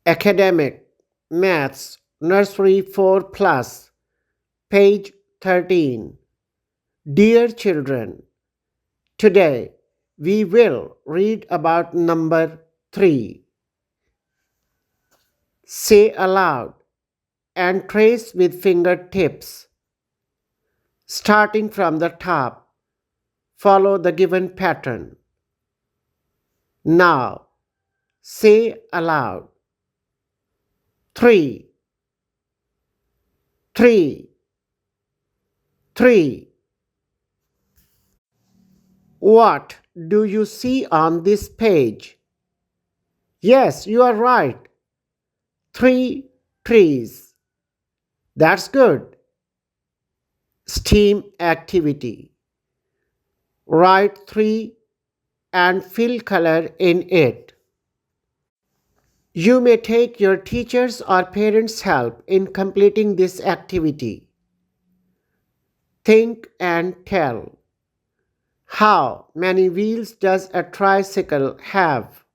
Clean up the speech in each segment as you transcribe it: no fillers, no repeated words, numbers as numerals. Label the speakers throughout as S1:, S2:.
S1: Academic Maths Nursery 4 Plus, page 13. Dear children, today we will read about number 3. Say aloud and trace with fingertips. Starting from the top, follow the given pattern. Now, say aloud. 3, 3, 3. What do you see on this page? Yes, you are right. 3 trees. That's good. STEAM activity. Write 3 and fill color in it. You may take your teachers or parents' help in completing this activity. Think and tell. How many wheels does a tricycle have?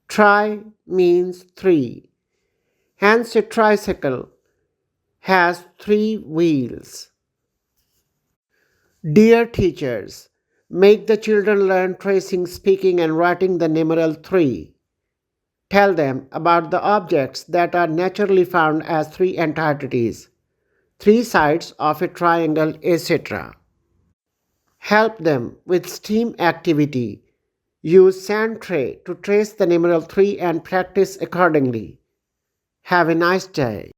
S1: Tri means 3. Hence a tricycle has 3 wheels. Dear teachers, make the children learn tracing, speaking and writing the numeral 3. Tell them about the objects that are naturally found as 3 entities, 3 sides of a triangle, etc. Help them with STEAM activity. Use sand tray to trace the numeral 3 and practice accordingly. Have a nice day.